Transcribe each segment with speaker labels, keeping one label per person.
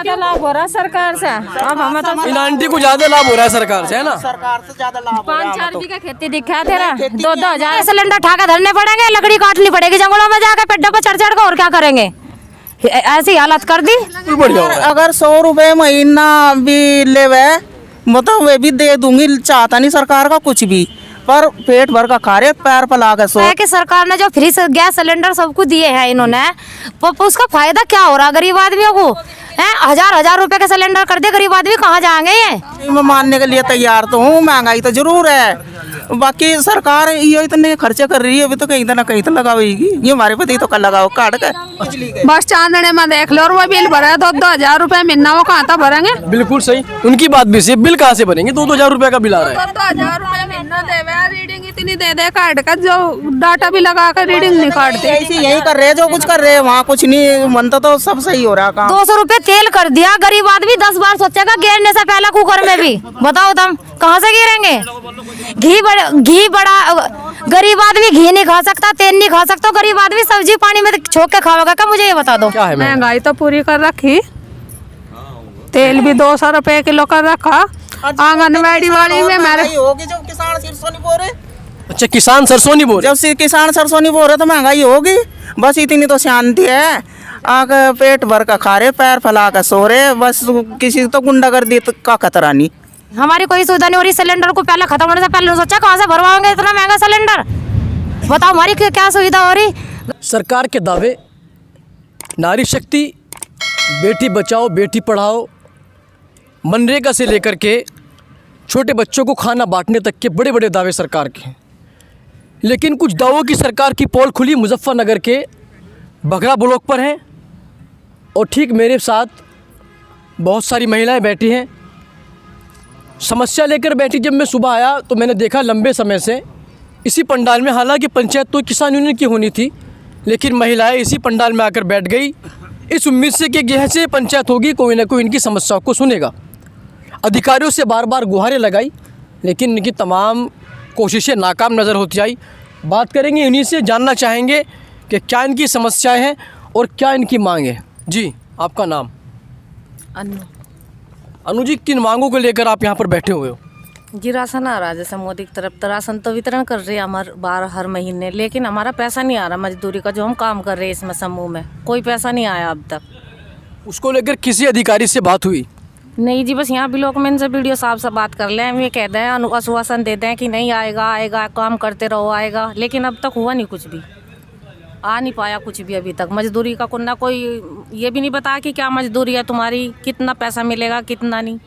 Speaker 1: ज्यादा लाभ हो रहा है सरकार से। अब हमें तो
Speaker 2: इन आंटी को ज्यादा लाभ हो रहा है सरकार से, है ना?
Speaker 3: सरकार से ज्यादा लाभ हो रहा है
Speaker 1: 5-4 बीघा खेती दिखा तेरा 2-2 सिलेंडर ठाके धरने पड़ेंगे, लकड़ी काटनी पड़ेगी जंगलों में जाकर, पेड़ों पर चढ़ कर, और क्या करेंगे? ऐसी हालत कर दी।
Speaker 3: अगर 100 रुपए महीना भी लेवे मतलब वे भी दे दूंगी, चाहता नहीं सरकार का कुछ भी, पर पेट भर का खा रहे, पैर फैला के सो।
Speaker 1: है कि सरकार ने जो फ्री गैस सिलेंडर सबको दिए हैं इन्होंने, उसका फायदा क्या हो रहा गरीब आदमियों को? है 1000-1000 रुपए का सिलेंडर कर दे, गरीब आदमी कहाँ जाएंगे? ये
Speaker 3: मैं मानने के लिए तैयार तो हूँ, महंगाई तो जरूर है, बाकी सरकार ये इतने खर्चे कर रही है, अभी तो कहीं ना कहीं तो लगावेगी। ये हमारे पति तो कल लगाओ काट कर
Speaker 4: बस चांदने में देख लो, और वो बिल भरा 2-2000 रुपए महीना, वो कहाँ था भरेंगे?
Speaker 2: बिल्कुल सही, उनकी बात भी सही। बिल कहाँ से भरेंगे? 2-2000 रुपए का बिल आ रहा है।
Speaker 4: 2-2000 रुपए महीना दे, रीडिंग इतनी दे काट कर, जो डाटा भी लगा कर रीडिंग नहीं काटते।
Speaker 3: ऐसी यही कर रहे, जो कुछ कर रहे वहाँ कुछ नहीं मनता, तो सब सही हो रहा काम।
Speaker 1: 200 रुपए तेल कर दिया, गरीब आदमी 10 बार सोचेगा गिरने से पहले कुकर में भी। बताओ तुम कहाँ से गिरेंगे? घी बड़ा, गरीब आदमी घी नहीं खा सकता, तेल नहीं खा सकता, गरीब आदमी सब्जी पानी में छोक के खाओगा क्या? मुझे ये बता दो।
Speaker 2: क्या है
Speaker 4: महंगाई तो पूरी कर रखी, तेल भी 200 रुपए किलो कर रखा। आंगनबाड़ी वाली में मेरे
Speaker 3: होगी जब किसान सरसों नहीं बो रहे।
Speaker 2: अच्छा, किसान सरसों नहीं बोल रहे?
Speaker 3: जब किसान सरसों नहीं बो रहे तो महंगाई होगी। बस इतनी तो शांति है, आगे पेट भर का खा रहे, पैर फैला कर सो रहे, बस किसी तो गुंडागर्दी का खतरा नहीं।
Speaker 1: हमारी कोई सुविधा नहीं हो रही। सिलेंडर को पहले खत्म होने से पहले सोचा कहाँ से भरवाओगे इतना महंगा सिलेंडर? बताओ हमारी क्या सुविधा हो रही?
Speaker 2: सरकार के दावे, नारी शक्ति, बेटी बचाओ बेटी पढ़ाओ, मनरेगा से लेकर के छोटे बच्चों को खाना बांटने तक के बड़े बड़े दावे सरकार के हैं। लेकिन कुछ दावों की सरकार की पोल खुली मुजफ्फरनगर के बघरा ब्लॉक पर हैं, और ठीक मेरे साथ बहुत सारी महिलाएं बैठी हैं, समस्या लेकर बैठी। जब मैं सुबह आया तो मैंने देखा लंबे समय से इसी पंडाल में, हालांकि पंचायत तो किसान यूनियन की होनी थी, लेकिन महिलाएं इसी पंडाल में आकर बैठ गई, इस उम्मीद से कि यहाँ से पंचायत होगी, कोई ना कोई इनकी समस्याओं को सुनेगा। अधिकारियों से बार बार गुहारें लगाई, लेकिन इनकी तमाम कोशिशें नाकाम नज़र होती आई। बात करेंगे इन्हीं से, जानना चाहेंगे कि क्या इनकी समस्याएं हैं और क्या इनकी मांग है। जी, आपका नाम? अनु जी, किन मांगों को लेकर आप यहाँ पर बैठे हुए हो?
Speaker 5: जी, राशन आ रहा है जैसे मोदी की तरफ, तो राशन तो वितरण कर रही है हमारे बार हर महीने, लेकिन हमारा पैसा नहीं आ रहा मजदूरी का, जो हम काम कर रहे हैं इसमें समूह में, कोई पैसा नहीं आया अब तक।
Speaker 2: उसको लेकर किसी अधिकारी से बात हुई?
Speaker 5: नहीं जी, बस यहाँ ब्लॉक में इनसे वीडियो साहब से बात कर लें, ये कहते हैं आश्वासन देते हैं कि नहीं आएगा आएगा, काम करते रहो आएगा, लेकिन अब तक हुआ नहीं कुछ भी, आ नहीं पाया कुछ भी अभी तक। मजदूरी का कुन्ना कोई ये भी नहीं बताया कि क्या मजदूरी है तुम्हारी, कितना पैसा मिलेगा कितना नहीं।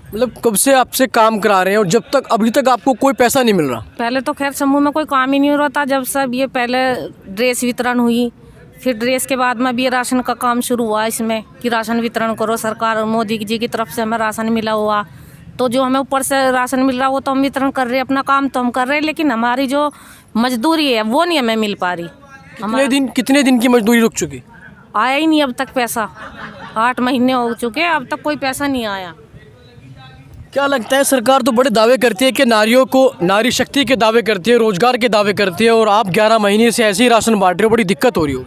Speaker 2: मतलब कब से आपसे काम करा रहे हैं और जब तक अभी तक आपको कोई पैसा नहीं मिल रहा?
Speaker 5: पहले तो खैर समूह में कोई काम ही नहीं हो रहा था, जब सब ये पहले ड्रेस वितरण हुई, फिर ड्रेस के बाद में भी ये राशन का काम शुरू हुआ इसमें कि राशन वितरण करो, सरकार मोदी जी की तरफ से हमें राशन मिला हुआ, तो जो हमें ऊपर से राशन मिल रहा वो तो हम वितरण कर रहे हैं, अपना काम तो हम कर रहे हैं, लेकिन हमारी जो मजदूरी है वो नहीं हमें मिल पा रही।
Speaker 2: कितने दिन की मजदूरी रुक चुकी?
Speaker 5: आया ही नहीं अब तक पैसा, 8 महीने हो चुके, अब तक कोई पैसा नहीं आया।
Speaker 2: क्या लगता है, सरकार तो बड़े दावे करती है कि नारियों को, नारी शक्ति के दावे करती है, रोजगार के दावे करती है, और आप 11 महीने से ऐसे ही राशन बांट रहे हो, बड़ी दिक्कत हो रही हो?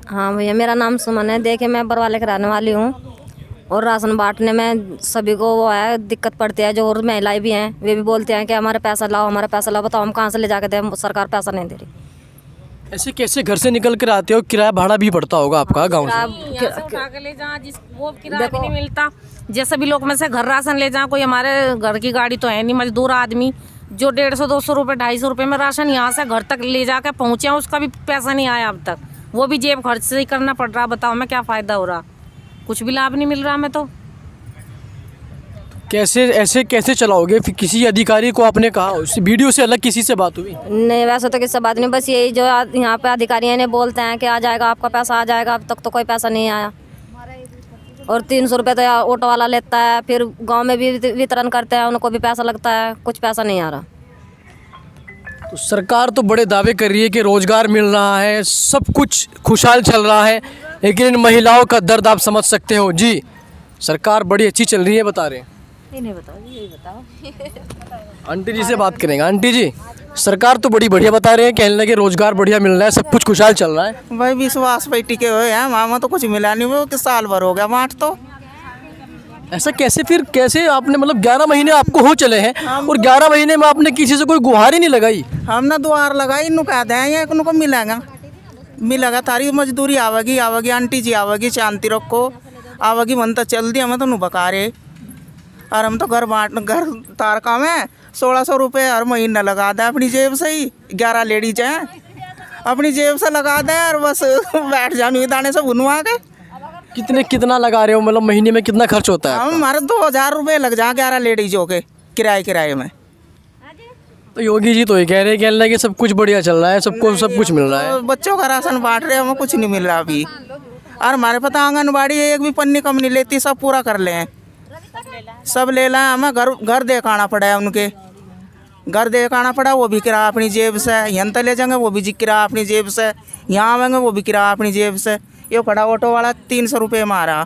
Speaker 1: हाँ भैया, मेरा नाम सुमन है। देखिए, मैं बरवाले के रहने वाली हूँ, और राशन बांटने में सभी को वो है दिक्कत पड़ती है। जो और महिलाएं भी हैं वे भी बोलते हैं कि हमारा पैसा लाओ हमारा पैसा लाओ। बताओ हम कहाँ से ले जाके दें, सरकार पैसा नहीं दे रही।
Speaker 2: ऐसे कैसे घर से निकल कर आते हो? किराया भाड़ा भी पड़ता होगा आपका गाँव से?
Speaker 5: वो किराया भी नहीं मिलता। जैसे भी लोग में से घर राशन ले जाए, कोई हमारे घर की गाड़ी तो है नहीं, मजदूर आदमी जो 150-200 रुपये 250 रुपये में राशन यहाँ से घर तक ले जाकर पहुँचे हैं, उसका भी पैसा नहीं आया अब तक, वो भी जेब खर्च से ही करना पड़ रहा। बताओ हमें क्या फ़ायदा हो रहा? कुछ भी लाभ नहीं मिल रहा हमें तो।
Speaker 2: कैसे चलाओगे? फिर किसी अधिकारी को आपने कहा, उस वीडियो से अलग किसी से बात हुई?
Speaker 1: नहीं, वैसे तो किसी से बात नहीं, बस यही जो यहाँ पे अधिकारी हैं बोलते हैं कि आ जाएगा आपका पैसा आ जाएगा, अब तक तो कोई पैसा नहीं आया। और 300 रुपये तो ऑटो वाला लेता है, फिर गांव में भी वितरण करते हैं, उनको भी पैसा लगता है, कुछ पैसा नहीं आ रहा।
Speaker 2: तो सरकार तो बड़े दावे कर रही है कि रोजगार मिल रहा है, सब कुछ खुशहाल चल रहा है, लेकिन इन महिलाओं का दर्द आप समझ सकते हो। जी, सरकार बड़ी अच्छी चल रही है बता रहे हैं।
Speaker 1: नहीं बताओ, यही बताओ।
Speaker 2: आंटी जी से बात करेंगे। आंटी जी, सरकार तो बड़ी बढ़िया बता रहे हैं, कहने लगे रोजगार बढ़िया मिल रहा है, सब कुछ खुशहाल चल रहा है।
Speaker 3: भाई विश्वास पे टिके हुए हैं, मामा तो कुछ मिला नहीं, वो कि साल भर हो गया बांट तो।
Speaker 2: ऐसा कैसे, फिर कैसे आपने मतलब 11 महीने आपको हो चले हैं और 11 महीने में आपने किसी से कोई गुहार ही नहीं लगाई?
Speaker 3: हमने दुआर लगाई, इन्हों कह दें ये इनको मिलेगा तारी मजदूरी आवेगी आंटी जी आवेगी, शांति रखो आवेगी, मन तो चल दी हमें तो बकारे। और हम तो घर तार का में 1600 रुपये हर महीना लगा दें अपनी जेब से ही, 11 लेडीज हैं अपनी जेब से लगा दें और बस बैठ जाने दाने से बुनवा के।
Speaker 2: कितना लगा रहे हो, मतलब महीने में कितना खर्च होता है?
Speaker 3: हम हमारे 2000 रुपये लग जाए 11 लेडीजों के किराए में।
Speaker 2: तो योगी जी तो ये कह रहे हैं, कहने लगे सब कुछ बढ़िया चल रहा है, सबको सब कुछ मिल रहा है।
Speaker 3: तो बच्चों का राशन बांट रहे हैं, हमें कुछ नहीं मिल रहा अभी। और हमारे पता आंगनबाड़ी एक भी पन्नी कम नहीं लेती, सब पूरा कर ले हैं, सब ले लाए। हमें घर दे के आना पड़ा है, उनके घर दे के आना पड़ा, वो भी किराया अपनी जेब से। यहाँ तले जाएंगे वो भी किराया अपनी जेब से, यहाँ आवेंगे वो भी किराया अपनी जेब से। ये खड़ा ऑटो वाला 300 रुपये मारा।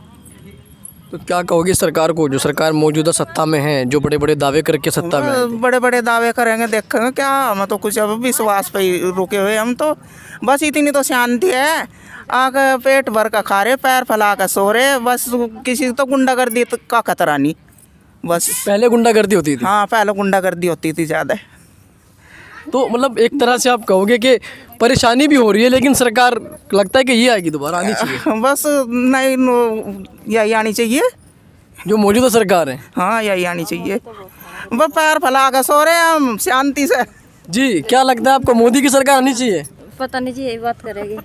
Speaker 2: तो क्या कहोगे सरकार को, जो सरकार मौजूदा सत्ता में है, जो बड़े बड़े दावे करके सत्ता में है?
Speaker 3: बड़े बड़े दावे करेंगे, देखेंगे क्या, हम तो कुछ अब विश्वास पे ही रुके हुए। हम तो बस इतनी तो शांति है, आके पेट भर का खा रहे, पैर फैला कर सो रहे, बस किसी तो गुंडागर्दी का खतरा नहीं बस।
Speaker 2: पहले गुंडागर्दी होती थी?
Speaker 3: हाँ, पहले गुंडागर्दी होती थी ज़्यादा।
Speaker 2: तो मतलब एक तरह से आप कहोगे कि परेशानी भी हो रही है, लेकिन सरकार लगता है कि ये आएगी, दोबारा आनी चाहिए।
Speaker 3: बस नहीं, यही आनी चाहिए
Speaker 2: जो मौजूदा सरकार है।
Speaker 3: हाँ, यही आनी चाहिए। बस पैर फैला कर सो रहे हैं हम शांति से।
Speaker 2: जी, क्या लगता है आपको, मोदी की सरकार आनी चाहिए?
Speaker 1: पता नहीं जी, यही बात करेगी।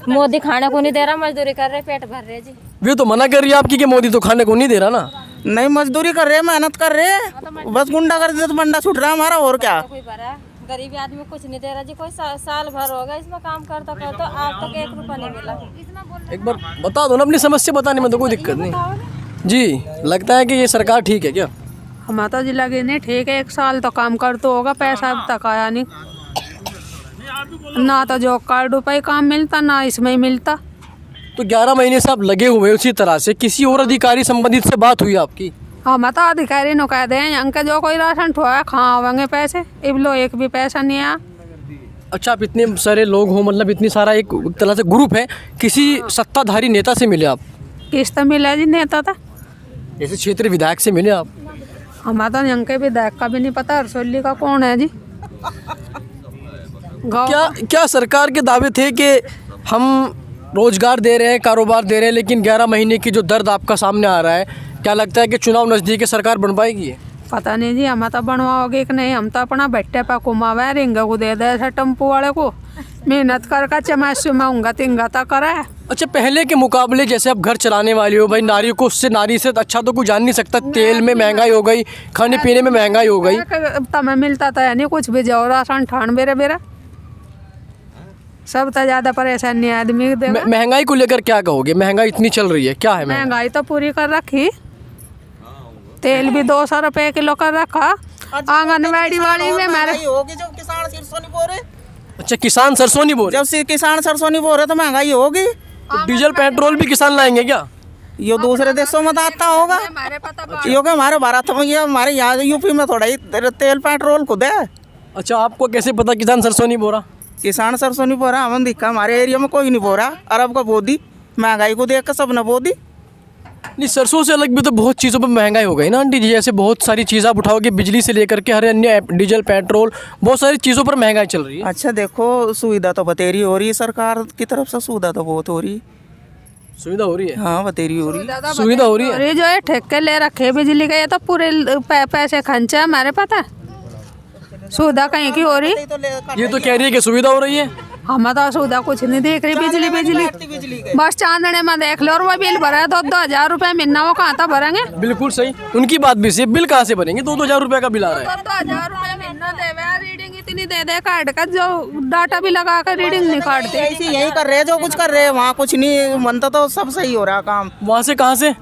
Speaker 1: मोदी खाने को नहीं दे रहा, मजदूरी कर रहे, पेट भर रहे जी।
Speaker 2: वे तो मना कर रही है आपकी कि मोदी तो खाने को नहीं दे रहा ना।
Speaker 3: नहीं, मजदूरी कर रहे, मेहनत कर रहे, बस गुंडागर्दी तो बंदा छूट रहा है हमारा, और क्या।
Speaker 1: कोई भरा गरीबी आदमी कुछ नहीं दे रहा जी, कोई साल भर हो गया इसमें काम करता करता, आज तक 1 रुपया नहीं मिला।
Speaker 2: एक बार बता दो ना अपनी समस्या बताने में, तो कोई दिक्कत नहीं। जी, लगता है कि ये सरकार ठीक है क्या?
Speaker 4: हमारा तो जिला की नहीं ठीक है, 1 साल तो काम कर तो होगा, पैसा अब तक आया नहीं ना, तो जॉब कार्ड रुपये काम मिलता ना इसमें ही मिलता।
Speaker 2: तो 11 महीने से आप लगे हुए उसी तरह से, किसी और अधिकारी संबंधित से बात हुई आपकी?
Speaker 4: हम तो अधिकारी नो कह दें अंक जो कोई राशन ठोआ खा आवेंगे पैसे, इबलो एक भी पैसा नहीं आया।
Speaker 2: अच्छा, आप इतने सारे लोग हो, मतलब इतनी सारा एक तरह से ग्रुप है, किसी सत्ताधारी नेता से मिले आप?
Speaker 4: किस्त मिला जी नेता था,
Speaker 2: जैसे क्षेत्रीय विधायक से मिले आप?
Speaker 4: हमारा तो यहाँ के विधायक का भी नहीं पता, हरसोली का कौन है जी।
Speaker 2: क्या सरकार के दावे थे कि हम रोजगार दे रहे हैं, कारोबार दे रहे हैं, लेकिन 11 महीने की जो दर्द आपका सामने आ रहा है, क्या लगता है कि चुनाव नज़दीक है, सरकार बन पाएगी?
Speaker 4: पता नहीं जी, हम तो बनवाओगे कि नहीं, हम तो अपना भट्टे पर घुमावे, रिंगा को दे दे टेम्पो वाले को, मेहनत कर चमाश चुमाऊंगा तिंगा तो करे।
Speaker 2: अच्छा, पहले के मुकाबले जैसे आप घर चलाने वाली हो, भाई नारी को उससे, नारी से अच्छा तो कोई जान नहीं सकता, तेल में महंगाई हो गई, खाने पीने में महंगाई हो गई,
Speaker 4: तमें मिलता था नहीं कुछ भी, जाओ राशन ठान बेरा सब तो ज़्यादा परेशानी आदमी
Speaker 2: महंगाई को लेकर क्या कहोगे? महंगाई इतनी चल रही है, क्या है
Speaker 4: महंगाई? तो पूरी कर रखी, तेल भी 200 रुपये किलो कर रखा, आंगनबाड़ी वाली में मेरे
Speaker 3: होगी जो किसान सरसों नहीं बो रहे।
Speaker 2: अच्छा, किसान सरसों नहीं बो रहे?
Speaker 3: जब किसान सरसों नहीं बो रहे तो महंगाई होगी।
Speaker 2: तो डीजल पेट्रोल भी किसान लाएंगे क्या?
Speaker 3: ये दूसरे देशों में तो आता होगा, क्योंकि हमारे भारत में, ये हमारे यहाँ यूपी में थोड़ा ही तेल पेट्रोल खुद है।
Speaker 2: अच्छा, आपको कैसे पता किसान सरसों नहीं बो रहा?
Speaker 3: किसान सरसों नहीं बो रहा, हमने देखा हमारे एरिया में कोई नहीं बो रहा, अरब का बोदी, महंगाई को देख कर सब न बोदी।
Speaker 2: नहीं, सरसों से अलग भी तो बहुत चीज़ों पर महंगाई हो गई ना आंटी जी, जैसे बहुत सारी चीज़ आप उठाओगे, बिजली से लेकर के हर अन्य, डीजल पेट्रोल, बहुत सारी चीज़ों पर महंगाई चल रही है।
Speaker 3: अच्छा देखो, सुविधा तो बतेरी हो रही है, सरकार की तरफ से सुविधा तो बहुत हो रही है।
Speaker 2: सुविधा हो रही है?
Speaker 3: हाँ, बतेरी हो रही है,
Speaker 2: सुविधा हो रही है।
Speaker 4: अरे जो ये ठेके ले रखे बिजली के, ये तो पूरे पैसे खर्चे हमारे, पता सुविधा कहीं की हो रही।
Speaker 2: ये तो कह रही है कि सुविधा हो रही है,
Speaker 4: हम तो सुविधा कुछ नहीं देख रही, बिजली बस चांदने में देख लो, और वो बिल भरा 2,000 रुपये महीना, वो कहाँ था भरेंगे?
Speaker 2: बिल्कुल सही, उनकी बात भी सही, बिल कहाँ से भरेंगे? 2,000 रुपये का बिल आ रहा है।
Speaker 4: 2,000 रुपये महीना दे, रीडिंग इतनी दे काट कर, जो डाटा भी लगा कर रीडिंग नहीं काटते।
Speaker 3: ऐसी यही कर रहे हैं, जो कुछ कर रहे हैं वहाँ कुछ नहीं बनता, तो सब सही हो रहा काम।
Speaker 2: वहाँ से कहाँ से?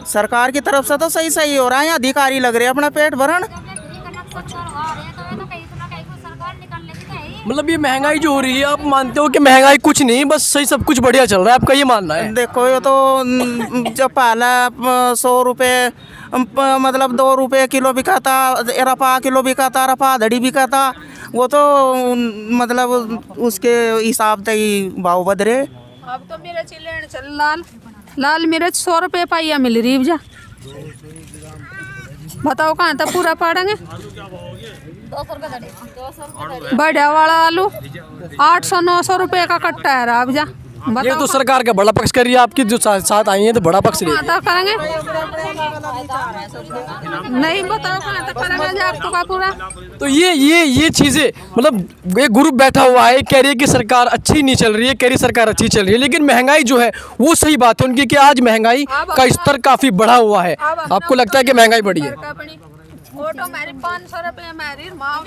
Speaker 3: सरकार की तरफ से तो सही हो रहा है, अधिकारी लग रहे हैं अपना पेट भरण।
Speaker 2: मतलब ये महंगाई जो हो रही है, आप मानते हो कि महंगाई कुछ नहीं, बस सही सब कुछ बढ़िया चल रहा है, आपका ये मानना है?
Speaker 3: देखो ये तो जब पहला 100 रुपये मतलब 2 रुपये किलो बिका था, रफा किलो बिका था, रफा धड़ी बिका था, वो तो मतलब उसके हिसाब से ही भाव बदले।
Speaker 4: अब तो मिर्च लेने चल, लाल मिर्च 100 रुपये पाइया मिल रही है। बताओ कहाँ तक पूरा पाड़ेंगे?
Speaker 1: 200 रुपये
Speaker 4: बढ़िया वाला आलू 800-900 रुपये का कट्टा है अब जा।
Speaker 2: ये तो सरकार का बड़ा पक्ष कर रही है, आपकी जो साथ आई है तो बड़ा पक्ष रही है।
Speaker 4: कहाँ तक करेंगे? नहीं बताओ कहाँ तक करेंगे जाग तो का पूरा।
Speaker 2: तो ये चीज़ें मतलब एक ग्रुप बैठा हुआ है, कह रही है कि सरकार अच्छी नहीं चल रही है, कह रही सरकार अच्छी चल रही है, लेकिन महंगाई जो है वो सही बात है उनकी कि आज महंगाई का स्तर काफ़ी बढ़ा हुआ है। आपको लगता है कि महंगाई बढ़ी है?
Speaker 4: फोटो मेरी 500 रुपये मेरी
Speaker 1: आप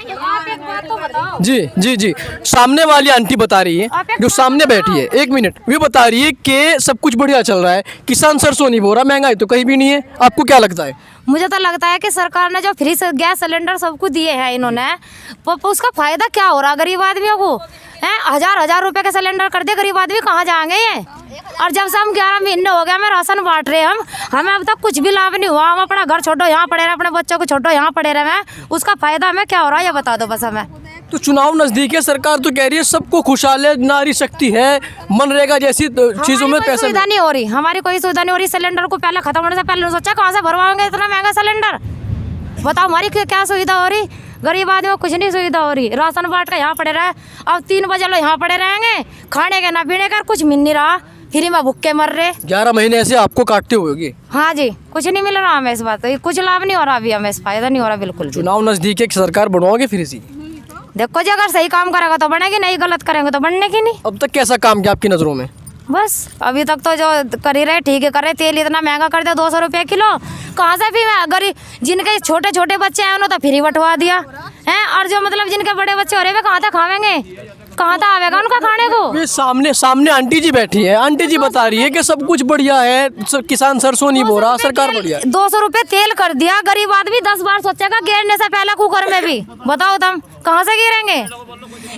Speaker 1: एक बात तो बताओ।
Speaker 2: जी, सामने वाली आंटी बता रही है, जो सामने बैठी है, एक मिनट, वे बता रही है कि सब कुछ बढ़िया चल रहा है, किसान सरसों नहीं बो रहा, महंगाई तो कहीं भी नहीं है। आपको क्या लगता है?
Speaker 1: मुझे तो लगता है कि सरकार ने जो फ्री गैस सिलेंडर सबको दिए हैं इन्होंने, उसका फायदा क्या हो रहा गरीब आदमियों को? हैं 1000 रुपए का सिलेंडर कर दे, गरीब आदमी कहाँ जाएंगे ये? और जब से हम 11 महीने हो गए हमें राशन बांट रहे हैं, हमें अब तक कुछ भी लाभ नहीं हुआ। हम अपना घर छोड़ो यहाँ पड़े रहे, अपने बच्चों को छोड़ो यहाँ पड़े रहे, उसका फायदा हमें क्या हो रहा है ये बता दो बस हमें।
Speaker 2: तो चुनाव नजदीक है, सरकार तो कह रही है सबको खुशहाल है, नारी शक्ति है, मनरेगा जैसी चीजों में पैसा
Speaker 1: सुविधा नहीं हो रही, हमारी कोई सुविधा नहीं हो रही। सिलेंडर को पहले खत्म होने से पहले सोचा कहाँ से भरवाएंगे इतना महंगा सिलेंडर? बताओ हमारी क्या सुविधा हो रही? गरीब आदमी को कुछ नहीं सुविधा हो रही। राशन बांट कर यहाँ पड़े रहे, अब 3 बजे लो यहाँ पड़े रहेंगे, खाने के ना पीने का कुछ मिल नहीं रहा, फ्री में भूख के मर रहे।
Speaker 2: 11 महीने ऐसे आपको काटते हुए?
Speaker 1: हाँ जी, कुछ नहीं मिल रहा हमें इस बात, कुछ लाभ नहीं हो रहा अभी हमें, फायदा नहीं हो रहा बिल्कुल।
Speaker 2: चुनाव नजदीक है, सरकार बनवाओगे फिर इसी?
Speaker 1: देखो जी अगर सही काम करेगा तो बनेगी, नहीं गलत करेंगे तो बनने की नहीं।
Speaker 2: अब तक कैसा काम किया आपकी नज़रों में?
Speaker 1: बस अभी तक तो जो कर ही रहे ठीक है कर रहे। तेल इतना महंगा कर दिया 200 रुपये किलो, कहाँ से भी गरीब जिनके छोटे छोटे बच्चे हैं उन्होंने तो फ्री बंटवा दिया है, और जो मतलब जिनके बड़े बच्चे हो रहे वे कहाँ तक खावेंगे, कहाँ तक आवेगा उनका खाने को?
Speaker 2: ये सामने आंटी जी बैठी है, आंटी जी बता रही है कि सब कुछ बढ़िया है, किसान सरसों नहीं बो रहा, सरकार बढ़िया है।
Speaker 1: 200 रुपये तेल कर दिया, गरीब आदमी 10 बार सोचेगा गिरने से पहले कुकर में भी। बताओ तुम कहाँ से गिरेंगे?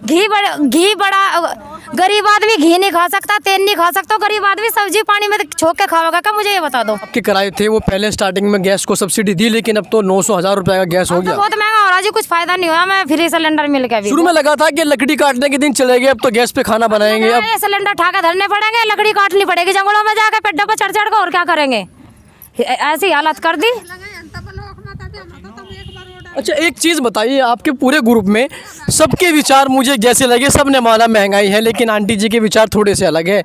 Speaker 1: घी बड़ा गरीब आदमी घी नहीं खा सकता, तेल नहीं खा सकता, गरीब आदमी सब्जी पानी में छोक के खाएगा क्या? मुझे ये बता दो।
Speaker 2: आपके किराए थे वो पहले स्टार्टिंग में गैस को सब्सिडी दी, लेकिन अब तो 900-1000 रुपए का गैस हो गया।
Speaker 1: बहुत महंगा हो रहा जी, कुछ फायदा नहीं हुआ। मैं फ्री सिलेंडर मिल गया।
Speaker 2: शुरू में लगा था कि लकड़ी काटने के दिन चले गए, अब तो गैस पे खाना बनाएंगे। अब
Speaker 1: सिलेंडर उठा के धरने पड़ेंगे, लकड़ी काटनी पड़ेगी जंगलों में जाके पेड्डों पर चढ़ चढ़ कर, और क्या करेंगे? ऐसी हालत कर दी।
Speaker 2: अच्छा एक चीज़ बताइए, आपके पूरे ग्रुप में सबके विचार मुझे जैसे लगे, सब ने माना महंगाई है, लेकिन आंटी जी के विचार थोड़े से अलग है,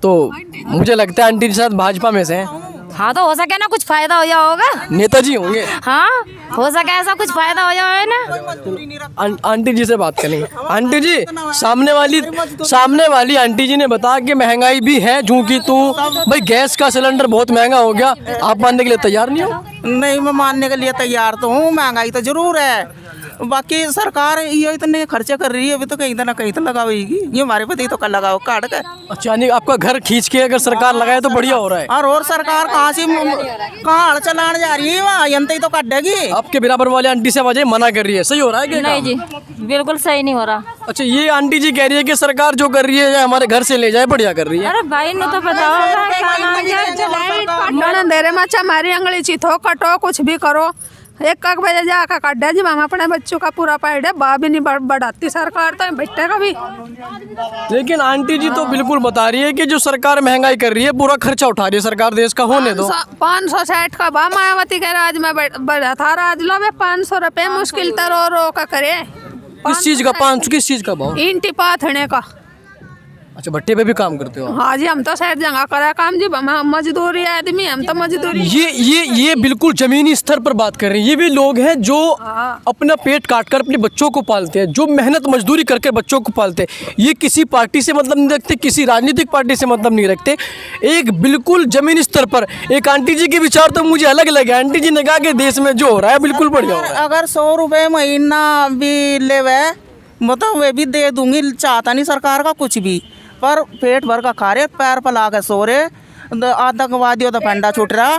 Speaker 2: तो मुझे लगता है आंटी जी शायद भाजपा में से हैं।
Speaker 1: हाँ तो हो सके ना कुछ फायदा हो जाए होगा,
Speaker 2: नेताजी होंगे।
Speaker 1: हाँ हो सके ऐसा कुछ फायदा हो जाए ना।
Speaker 2: आंटी जी से बात करेंगे। आंटी जी सामने वाली आंटी जी ने बताया कि महंगाई भी है, चूँकि तो भाई गैस का सिलेंडर बहुत महंगा हो गया, आप मानने के लिए तैयार नहीं हो?
Speaker 3: नहीं, मैं मानने के लिए तैयार तो हूँ, महंगाई तो जरूर है, बाकी सरकार ये इतने खर्चे कर रही है, अभी तो कहीं ना कहीं तो लगाएगी। ये हमारे पति तो कल लगाओ काट कर।
Speaker 2: अच्छा नहीं, आपका घर खींच के अगर सरकार लगाए तो बढ़िया हो रहा है।
Speaker 3: और सरकार कहाँ हड़ चलाने जा रही है, वहाँ यंत्र ही तो काटेगी।
Speaker 2: आपके बराबर वाले आंटी से आवाज़ मना कर रही है, सही हो रहा है कि
Speaker 5: नहीं जी, बिल्कुल सही नहीं हो रहा।
Speaker 2: अच्छा ये आंटी जी कह रही है कि सरकार जो कर रही है हमारे घर से ले जाए, बढ़िया कर रही है।
Speaker 5: अरे भाई ने तो बताओ
Speaker 4: देरे मचा मारी अंगली चिथो कटो कुछ भी करो, 1 बजे जाकर काटा जी हम अपने बच्चों का पूरा पैड है, बा भी नहीं बढ़ाती सरकार तो बैठे कभी।
Speaker 2: लेकिन आंटी जी तो बिल्कुल बता रही है कि जो सरकार महंगाई कर रही है पूरा खर्चा उठा रही है सरकार, देश का होने दो।
Speaker 4: 560 का बा मायावती के राज में बढ़ा था, राज लो में 500 रुपये मुश्किल तो रो का करे।
Speaker 2: किस चीज का 500? किस चीज का भाव?
Speaker 4: ईंटी पाथने का।
Speaker 2: अच्छा भट्टे पे भी काम करते हो?
Speaker 4: हाँ जी, हम तो शायद जगह करा काम जी, हम मजदूरी आदमी, हम तो मजदूरी।
Speaker 2: ये बिल्कुल जमीनी स्तर पर बात कर रहे हैं। ये भी लोग हैं जो अपना पेट काट कर अपने बच्चों को पालते हैं, जो मेहनत मजदूरी करके बच्चों को पालते हैं। ये किसी पार्टी से मतलब नहीं रखते, किसी राजनीतिक पार्टी से मतलब नहीं रखते, एक बिल्कुल जमीनी स्तर पर। एक आंटी जी के विचार तो मुझे अलग लगे। आंटी जी ने कहा कि देश में जो हो रहा है बिल्कुल बढ़िया हो रहा है।
Speaker 3: अगर 100 रुपये महीना भी ले मतलब वे भी दे दूंगी, चाहता नहीं सरकार का कुछ भी, पर पेट भर का खा रहे, पैर फैला के सो रहे, आतंकवादियों तो फंडा छूट रहा।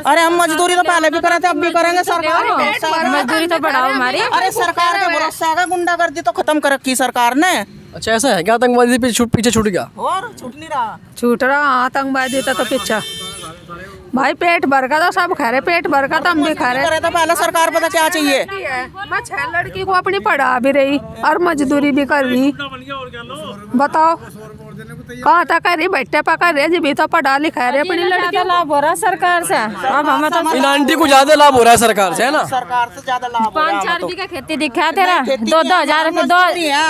Speaker 3: अरे हम मजदूरी तो पहले भी करे थे, अब भी करेंगे। सरकार
Speaker 5: मजदूरी तो बढ़ाओ हमारी।
Speaker 3: अरे सरकार का भरोसा है, गुंडागर्दी तो खत्म कर रखी सरकार ने।
Speaker 2: अच्छा ऐसा है क्या, आतंकवादी पीछे छूट गया?
Speaker 3: और छूट नहीं रहा।
Speaker 4: छूट रहा आतंकवादी तो पीछा भाई, पेट भर का तो सब खा रहे, पेट भर का तो हम भी खा रहे।
Speaker 3: करे तो पहले सरकार पता क्या चाहिए।
Speaker 4: मैं 6 लड़की को अपनी पढ़ा भी रही और मजदूरी भी कर रही, बताओ कहाँ तक कर रही, बैठे पका रहे, जी तो पढ़ा लिखा रहे अपनी लड़की।
Speaker 5: लाभ हो रहा सरकार से। अब हमें तो
Speaker 2: इन आंटी को ज्यादा लाभ हो रहा है सरकार से, है ना?
Speaker 3: सरकार से ज्यादा लाभ हो रहा है
Speaker 5: 5-4 बीघा खेती दिखाते ना, 2,000 रुपये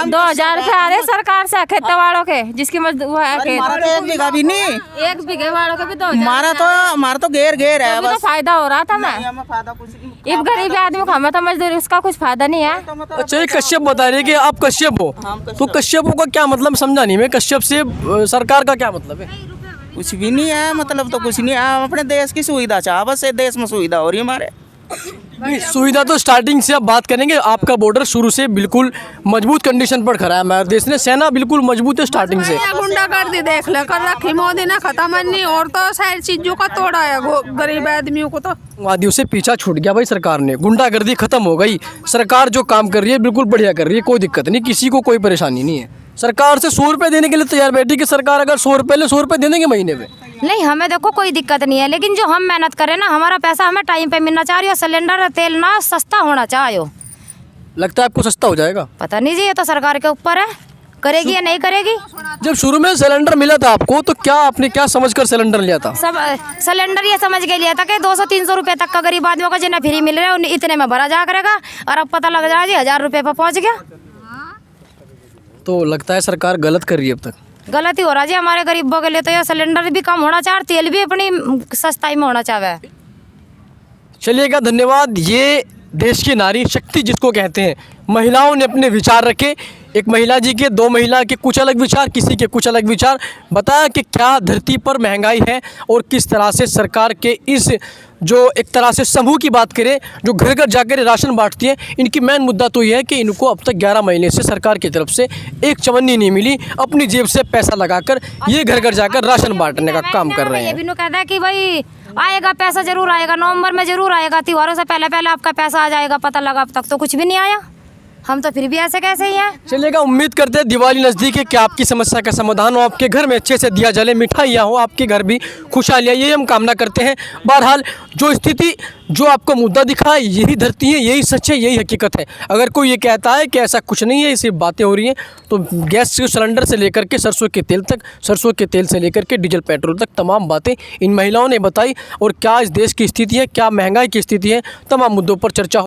Speaker 5: 2,000 रुपये आ रहे सरकार से खेत वालों के, जिसकी वो है खेत।
Speaker 3: हमारा तो 1 बीघा भी नहीं,
Speaker 5: 1 बीघे वालों के भी 2,000।
Speaker 3: हमारा तो घेर है
Speaker 5: तो
Speaker 3: बस।
Speaker 5: फायदा हो रहा था। मैं
Speaker 3: हमें फायदा कुछ नहीं।
Speaker 5: इस गरीब आदमी को हमें तो मजदूरी उसका कुछ फायदा नहीं है।
Speaker 2: अच्छा ये कश्यप बता रहे कि आप कश्यप हो, तो कश्यपों का क्या मतलब समझा नहीं मैं। कश्यप से सरकार का क्या मतलब है?
Speaker 3: कुछ भी नहीं है, मतलब तो कुछ नहीं है। हम अपने देश की सुविधा चाह, बस ये देश में सुविधा हो रही है हमारे।
Speaker 2: नहीं, सुविधा तो स्टार्टिंग से अब बात करेंगे। आपका बॉर्डर शुरू से बिल्कुल मजबूत कंडीशन पर खड़ा है, हमारे देश ने सेना बिल्कुल मजबूत है स्टार्टिंग से।
Speaker 4: गुंडागर्दी देख ले कर रखी मोदी ने, खत्म नहीं। और तो सारी चीजों का तोड़ा है गरीब आदमियों को। तो
Speaker 2: वादियों से पीछा छूट गया भाई सरकार ने, गुंडागर्दी खत्म हो गई। सरकार जो काम कर रही है बिल्कुल बढ़िया कर रही है, कोई दिक्कत नहीं, किसी को कोई परेशानी नहीं है। सरकार से 100 रुपये देने के लिए तैयार बैठी कि सरकार अगर 100 रुपये ले 100 रुपये दे देंगे महीने में।
Speaker 1: नहीं हमें देखो कोई दिक्कत नहीं है, लेकिन जो हम मेहनत करें ना, हमारा पैसा हमें टाइम पे मिलना चाहिए और सिलेंडर तेल ना सस्ता होना चाहिए।
Speaker 2: लगता है आपको सस्ता हो जाएगा?
Speaker 1: पता नहीं जी, ये तो सरकार के ऊपर है, करेगी या नहीं करेगी।
Speaker 2: जब शुरू में सिलेंडर मिला था आपको तो क्या आपने क्या समझकर सिलेंडर लिया था?
Speaker 1: सब सिलेंडर ये समझ के लिया था कि 200-300 रुपये तक का गरीब आदमियों को जिन्हें फ्री मिल रहा है इतने में भरा जा करेगा, और अब पता लग जाएगा जी 1,000 रुपये पर पहुँच गया।
Speaker 2: तो लगता है सरकार गलत कर रही है अब तक।
Speaker 1: गलत ही हो रहा जी हमारे गरीबों के लिए। तो ये सिलेंडर भी कम होना चाहिए, तेल भी अपनी सस्ताई में होना चाहिए।
Speaker 2: चलिएगा, धन्यवाद। ये देश की नारी शक्ति जिसको कहते हैं, महिलाओं ने अपने विचार रखे। एक महिला जी के, 2 महिला के कुछ अलग विचार, किसी के कुछ अलग विचार, बताया कि क्या धरती पर महंगाई है और किस तरह से सरकार के इस जो एक तरह से समूह की बात करें जो घर घर जाकर राशन बांटती है, इनकी मेन मुद्दा तो ये है कि इनको अब तक 11 महीने से सरकार की तरफ से एक चवन्नी नहीं मिली। अपनी जेब से पैसा लगाकर ये घर घर जाकर राशन बांटने का काम कर रहे
Speaker 1: ये
Speaker 2: हैं।
Speaker 1: भी नु कहता है कि भाई आएगा पैसा, जरूर आएगा, नवंबर में जरूर आएगा, त्योहारों से पहले पहले आपका पैसा आ जाएगा। पता लगा अब तक तो कुछ भी नहीं आया। हम तो फिर भी ऐसे कैसे ही हैं।
Speaker 2: चलिएगा, उम्मीद करते हैं दिवाली नज़दीक है कि आपकी समस्या का समाधान हो, आपके घर में अच्छे से दिया जले, मिठाइयाँ हो, आपके घर भी खुशहालियाँ, ये हम कामना करते हैं। बहरहाल जो स्थिति, जो आपको मुद्दा दिखा है, यही धरती है, यही सच है, यही हकीकत है। अगर कोई ये कहता है कि ऐसा कुछ नहीं है, ये सिर्फ बातें हो रही हैं, तो गैस सिलेंडर से लेकर के सरसों के तेल तक, सरसों के तेल से लेकर के डीजल पेट्रोल तक तमाम बातें इन महिलाओं ने बताई। और क्या इस देश की स्थिति है, क्या महंगाई की स्थिति है, तमाम मुद्दों पर चर्चा